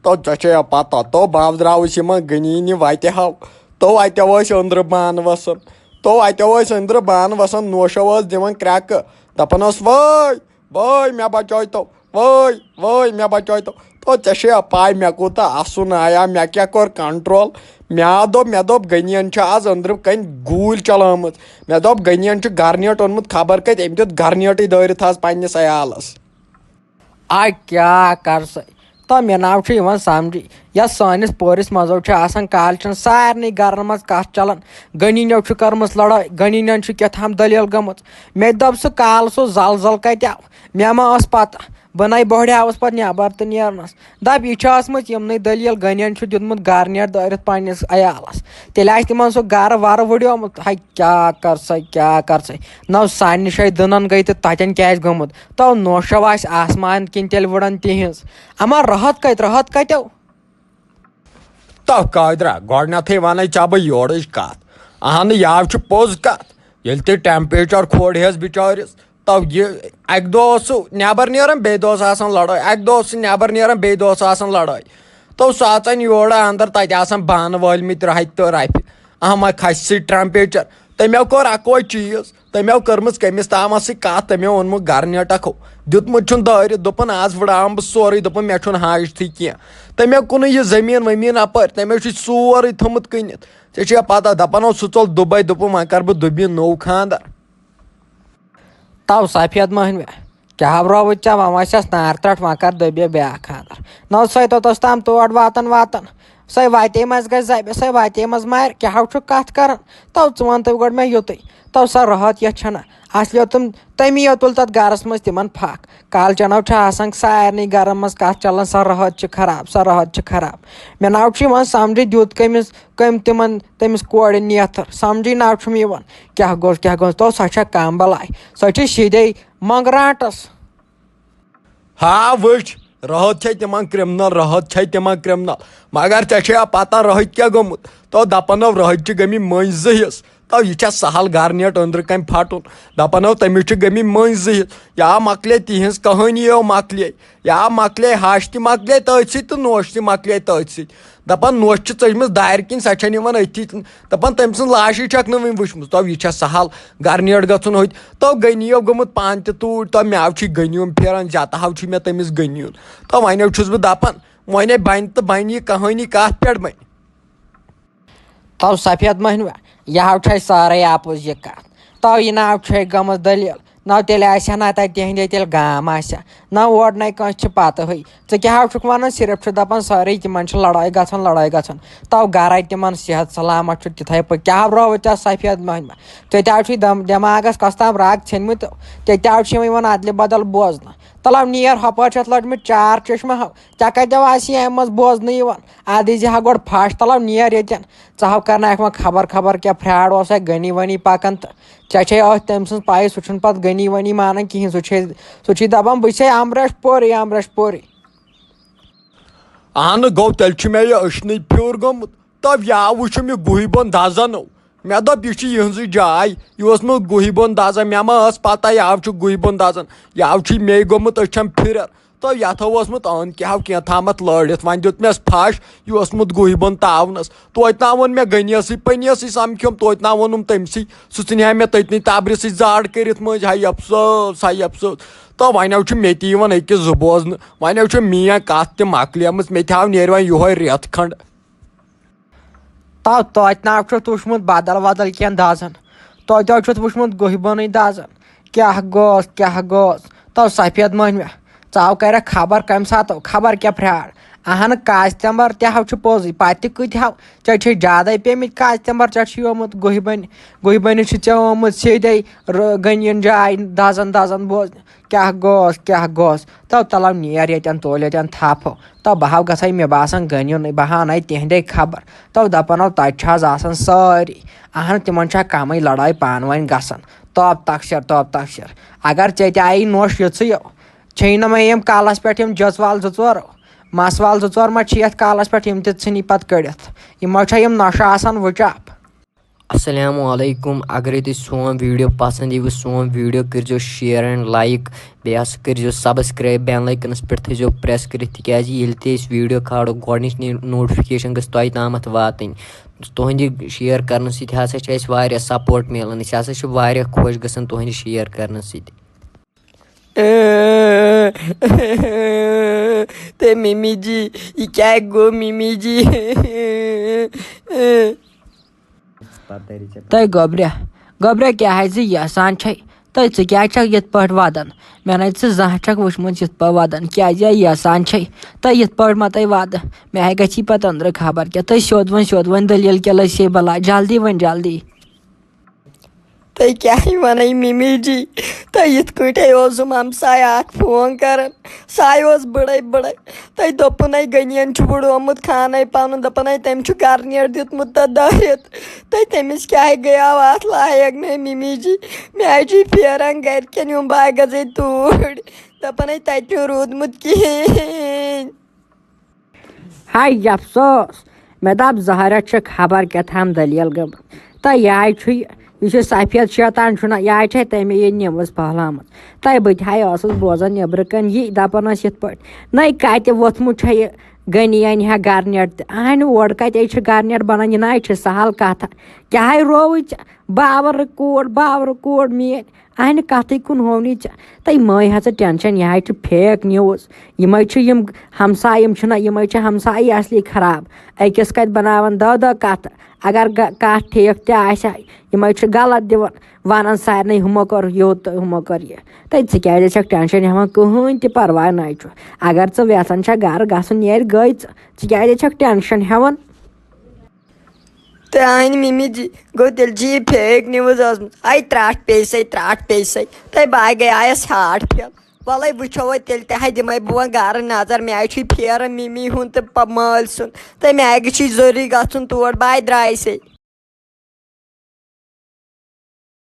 تو ژےٚ پتہ تو بابدراوٕس یِمن غنیٖنہِ وتہِ ہو تو اتٮ۪و ٲسۍ أنٛدرٕ بانہٕ وسان أنٛدرٕ بانہٕ وسان نوشو ٲس دِوان کرٛٮ۪کہٕ دپان ٲس وٲے مےٚ بچٲیتو مےٚ بچٲیتو تو ژےٚ چھےٚ پاے مےٚ کوٗتاہ اسُن آیا مےٚ کیٛاہ کوٚر کنٹرول مےٚ دوٚپ غنیَن چھِ آز أنٛدرٕ کَنۍ گوٗلۍ چلٲمٕژ مےٚ دوٚپ غنیَن چھُ گرنیٹ اوٚنمُت خبر کتہِ أمۍ دیُت گرنیٹٕے دٲرِتھ آز پننِس عیالس کیٛاہ کر سا تو مےٚ ناو چھُ یِوان سمجھی یتھ سٲنِس پورِس منٛزو چھِ آسان کالچن سارنٕے گرن منٛز کتھ چلان غنیٖنو چھُ کٔرمٕژ لڑٲے غنیٖنن چھُ کیٛاتھام دٔلیٖل گٔمٕژ مےٚ دوٚپ سُہ کالہٕ سُہ زل کتہِ آو مےٚ ما ٲس پتہ بہٕ نَے بوٚہڑیاوُس پتہٕ نٮ۪بر تہٕ نیرنس دپ یہِ چھِ ٲسمٕژ یِمنٕے دٔلیٖل غنیَن چھُ دیُتمُت گرنیٹ دٲرِتھ پننِس عیالس تیٚلہِ آسہِ تِمن سُہ گرٕ ورٕ وٕڈیومُت کیٛاہ کر سا نو سانہِ جایہِ دٕنن گٔے تہٕ تتٮ۪ن کیٛاہ آسہِ گوٚمُت تو نوشو آسہِ آسمان کِنۍ تیٚلہِ وٕڑان تِہنٛز اما راحت کتیو تو قٲدرا گۄڈنیتھٕے ونے ژےٚ بہٕ یورٕچ کتھ اہنہٕ یاو چھِ پوٚز کتھ ییٚلہِ تہِ ٹیمپریچر کھولہس بچٲرِس تو یہِ اکہِ دۄہ اوس سُہ نٮ۪بر نیران بیٚیہِ دۄہ ٲس آسان لڑٲے اکہِ دۄہ اوس سُہ نٮ۪بر نیران بیٚیہِ دۄہ ٲس آسان لڑٲے تو سُہ اژان یورٕ انٛدر تتہِ آسان بانہٕ وٲلمٕتۍ راتہِ تہٕ رفہِ اہما کھسہِ سُہ ٹیمپریچر تٔمۍ کوٚر اکوے چیٖز تٔمۍ کٔرمٕژ کٔمِس تامس سۭتۍ کتھ تٔمۍ اوٚنمُت گرنیٹکھو دیُتمُت چھُن دٲرِتھ دوٚپُن آز وٕڑاوَن بہٕ سورُے دوٚپُن مےٚ چھُنہٕ حاجتھٕے کینٛہہ تٔمۍ کُنُے یہِ زٔمیٖن ؤمیٖن اپٲرۍ تٔمۍ چھُ سورُے تھوٚمُت کٕنِتھ ژےٚ چھےٚ پتہ دپان اوس سُہ ژوٚل دُبے دوٚپُن وۄنۍ کرٕ بہٕ دُبی نوٚو خانٛدر تو سفید مٔہنوِ کیٛاہ برٛووُت ژےٚ وۄنۍ ؤسٮ۪س نار ترٛٹھ وۄنۍ کر دٔبہِ بیٛاکھ خانٛدر نو سۄے توٚتس تام تور واتان سۄے وتے منٛز گژھِ زبہِ سۄے وتے منٛز مارِ کیٛاہ چھُکھ کتھ کران تو ژٕ وَن تو گۄڈٕ مےٚ یُتُے تو سۄ راحت یتھ چھنہ اصلیو تٔمی تُل تتھ گرس منٛز تِمن پھکھ کالچنو چھِ آسان سارنٕے گرن منٛز کتھ چلان سۄ راحت چھِ خراب مےٚ ناو چھُ یِوان سمجھی دیُت تٔمِس کورِ نیتھر سمجھی ناو چھُم یِوان کیٛاہ گوٚژھ تو سۄ چھےٚ کم بلاے سۄ چھِ سیٚدے منگراٹس وٕچھ راحت چھے تِمن کرمنل مگر ژےٚ چھےٚ پتہ راحت کیٛاہ گوٚمُت تو دپان راحت چھِ گٔمٕتۍ مٔنٛزۍ زٕ حصہٕ تو یہِ چھےٚ سہل گرنیٹ أنٛدرٕ کَنۍ پھٹُن دپان تٔمِس چھِ گٔمٕتۍ مٔنٛزۍ زٕ حصہٕ یا مۄکلے تِہنٛز کہانی مۄکلے ہش تہِ مۄکلے تٔتھۍ سۭتۍ تہٕ نوش تہِ مۄکلے تٔتھۍ سۭتۍ دپان نوش چھِ ژٔجمٕژ دارِ کِنۍ سۄ چھنہٕ یِوان أتھی دپان تٔمۍ سٕنٛز لاشٕے چھکھ نہٕ وُنہِ وٕچھمٕژ تو یہِ چھےٚ سہل گرنیٹ گژھُن ہوٚتہِ تو غنیو گوٚمُت پانہٕ تہِ توٗرۍ تو مےٚ چھُ غنیوٗن پھیران زیتہو چھُ مےٚ تٔمِس غنیوٗن تو وۄنۍ چھُس بہٕ دپان وۄنۍ بنہِ تہٕ بنہِ یہِ کہانی کتھ پٮ۪ٹھ بنہِ تو سفید مٔہنوِ یہِ چھِ سٲرٕے اپُز یہِ کتھ تو یہِ ناو چھے گٔمٕژ دٔلیٖل نہ تیٚلہِ آسہِ ہا نہ تتہِ تِہنٛدے تیٚلہِ گام آسہِ ہا نہ اورٕ نَے کٲنٛسہِ چھِ پتہٕ ہٕے ژٕ کیٛاہ چھُکھ ونان صرف چھُ دپان سٲرٕے تِمن چھِ لڑٲے گژھان تو گرے تِمن صحت سلامت چھُ تِتھٕے پٲٹھۍ کیٛاہ برٛووُت ژےٚ سفید مٔہنوِ ژےٚ چھُے دٮ۪ماغس کۄس تام رگ ژھیٚنمٕتۍ ژےٚ چھِ یِوان ادلہِ بدل بوزنہٕ تلو نیر ہۄپٲرۍ چھِ اتھ لٔجمٕتۍ چار چشمہٕ ہو ژےٚ کتٮ۪و آسی امہِ منٛز بوزنہٕ یِوان ادٕ یی ہا گۄڈٕ پھش تلو نیر ییٚتٮ۪ن ژٕ ہو کرنایکھ وۄنۍ خبر کیٛاہ فراڈ اوسا غنی ؤنی پکان تہٕ ژےٚ چھے أتھۍ تٔمۍ سٕنٛز پاے سُہ چھُنہٕ پتہٕ غنی ؤنی مانان کہیٖنۍ سُہ چھُے دپان بہٕ چھسے امریش پوری اہنہٕ گوٚو تیٚلہِ چھُ مےٚ یہِ أچھنٕے پھیُر گوٚمُت تو یاو وٕچھُم یہِ گُہہِ بۄن دزانو مےٚ دوٚپ یہِ چھِ یِہنٛزٕے جاے یہِ اوسمُت گُہہِ بۄن دزان مےٚ ما ٲس پتہ یاو چھُ گُہہِ بۄن دزان یاو چھُے مے گوٚمُت أچھن پھِرر تو یتھو اوسمُت أنٛدۍ کیٛاہو کینٛژھامتھ لٲڑِتھ وۄنۍ دیُت مےٚ پھش یہِ اوسمُت گُہہِ بۄن تاونس توتہِ نا ووٚن مےٚ غنیسٕے پنیسٕے سمکھیوم توتہِ نا ووٚنُم تٔمسٕے سُہ ژھٕنہِ مےٚ تٔتنٕے تبرِ سۭتۍ زاڑ کٔرِتھ مٔنٛزۍ ہاے افسوس تو وۄنۍ چھُ مےٚ تہِ یِوان أکِس زٕ بوزنہٕ وۄنۍ چھُ میٲنۍ کتھ تہِ مۄکلیمٕژ مےٚ تہِ آو نیرِ وۄنۍ یِہوے رٮ۪تھ کھنٛڈ توتہِ ناو چھُتھ وٕچھمُت بدل کینٛہہ دزان توتہِ چھُتھ وٕچھمُت گُہہِ بۄنٕے دزان کیٛاہ گوس تو سفید مٔہنوِ ژٕ آو کرکھ خبر کمہِ ساتہٕ خبر کیٛاہ فراڈ اہنہٕ کاستمبر تہِ ہو چھُ پوٚزُے پتہٕ تہِ کۭتۍ ہو ژےٚ چھے زیادے پیمٕتۍ کاستمبر ژےٚ چھُ آمُت گُہہِ بٔنِس چھُ ژےٚ آمُت سیٚدے غنیٖن جاے دزان بوزنہِ کیٛاہ گوس تو تلو نیر ییٚتٮ۪ن تول ییٚتٮ۪ن تھپھ تو بہٕ ہاو گژھے مےٚ باسان غنیٖنٕے بہٕ ہاوناے تِہنٛدے خبر تو دپانو تتہِ چھِ آز آسان سٲری اہنہٕ تِمن چھا کمٕے لڑٲے پانہٕ ؤنۍ گژھان توپ تخشر اگر ژےٚ تہِ آیی نوش یِژھٕے چھے نہٕ مےٚ یِم کالس پٮ۪ٹھ یِم جٔژوال زٕ ژور مسوال زٕ ژور ما چھِ یتھ کالس پٮ۪ٹھ یِم تہِ ژھٕنی پتہٕ کٔڑِتھ یِمو چھا یِم نۄشہٕ آسان وٕچاپ السلام علیکم اگرے تُہۍ سون ویٖڈیو پسنٛد یِیوٕ سون ویٖڈیو کٔرۍزیو شِیر اینڈ لایک بیٚیہِ ہسا کٔرۍزیو سبسکرایب بیل آیکنس پٮ۪ٹھ تھٲیزیو پریس کٔرِتھ تِکیازِ ییٚلہِ تہِ أسۍ ویٖڈیو کھالو گۄڈنِچ نوٹفکیشن گٔژھ تۄہہِ تامَتھ واتٕنۍ تُہنٛدِ شِیر کرنہٕ سۭتۍ ہسا چھِ اَسہِ واریاہ سپوٹ مِلان أسۍ ہسا چھِ واریاہ خۄش گژھان تُہنٛدِ شِیر کرنہٕ سۭتۍ تے ممی جی یہ کیا گو ممی جی تۄہہِ گۄبرا کیٛاہ حظ ژٕ یژھان چھے تۄہہِ ژٕ کیٛازِ چھکھ یِتھ پٲٹھۍ ودان مےٚ نَے ژٕ زانٛہہ چھکھ وٕچھمٕژ یِتھ پٲٹھۍ ودان کیٛازِ یژھان چھے تۄہہِ یِتھ پٲٹھۍ ما تۄہہِ وَدٕ مےٚ ہے گژھی پتہٕ أنٛدرٕ خبر کیٛاہ تُہۍ سیوٚد وۄنۍ دٔلیٖل کیٛاہ لٔسے بلا جلدی وۄنۍ جلدی تُہۍ کیٛاہ وَنَے ممی جی تۄہہِ یِتھ کٲٹھۍ اوسُم ہمساے اکھ فون کران ساے اوس بٕڑَے تۄہہِ دوٚپُن غنیَن چھُ وٕڑومُت خانَے پَنُن دَپان تٔمۍ چھُ گرٕ نیٹ دیُتمُت تَتھ دٲرِتھ تۄہہِ تٔمِس کیٛاہ گٔیاو اَتھ لایق نَے ممی جی مےٚ حظ چھُے پھیران گرِکٮ۪ن یُن بہٕ گژھَے توٗرۍ دَپان تَتہِ چھُنہٕ روٗدمُت کِہیٖنۍ ہاے افسوس مےٚ دوٚپ ظٲہرا چھِ خبر کیٛاہ تام دٔلیٖل گٔمٕژ تہٕ یہِ حظ چھُ یہِ چھُ سفید شیطان چھُنہ یہِ حظ چھے تَمے یہِ نِوٕز پھٔہلٲمٕژ تۄہہِ بہٕ تہِ ہاے ٲسٕس بوزان نیٚبرٕ کَنۍ یہِ دَپان ٲسۍ یِتھ پٲٹھۍ نَے کَتہِ ووٚتھمُت چھےٚ یہِ غنی اَنہِ ہا گرٕ نیٹ تہِ اہنہِ اورٕ کَتہِ چھِ گرٕ نیٹ بَنان یہِ نہ حظ چھِ سہل کَتھا کیٛاہ ہے رووُے ژےٚ باورٕ کوٗر میٛٲنۍ اہنہِ کَتھٕے کُن ہوونٕے ژےٚ تُہۍ مٲنۍ حظ ژٕ ٹٮ۪نشَن یہِ حظ چھِ فیک نِوٕز یِمَے چھِ یِم ہمساے یِم چھِنہ یِمَے چھِ ہمسایی اَصلی خراب أکِس کَتہِ بَناوان دہ کَتھٕ اگر کَتھ ٹھیٖک تہِ آسہِ ہا یِمَے چھِ غلط دِوان وَنان سارنٕے ہُمو کوٚر یوٗت تہٕ ہُمو کوٚر یہِ تہٕ ژٕ کیٛازِ چھَکھ ٹٮ۪نشَن ہٮ۪وان کٕہٕنۍ تہِ پَرواے نَے چھُ اگر ژٕ یژھان چھَکھ گرٕ گژھُن نیرِ گٔے ژٕ کیٛازِ چھَکھ ٹٮ۪نشَن ہٮ۪وان تہٕ اہنہِ ممی جی گوٚو تیٚلہِ چھِ یہِ فیک نِوٕز ٲسمٕژ ترٛٹھ پیٚیہِ سَے تۄہہِ باقٕے آیَس ہاٹ پھِل وَلَے وٕچھو وۄنۍ تیٚلہِ تہِ دِمَے بہٕ وۄنۍ گرٕ نظر مےٚ حظ چھُے پھیران ممی ہُنٛد تہٕ مٲلۍ سُنٛد تہٕ مےٚ حظ چھُے ضروٗری گژھُن تور بہٕ درٛایہِ سَے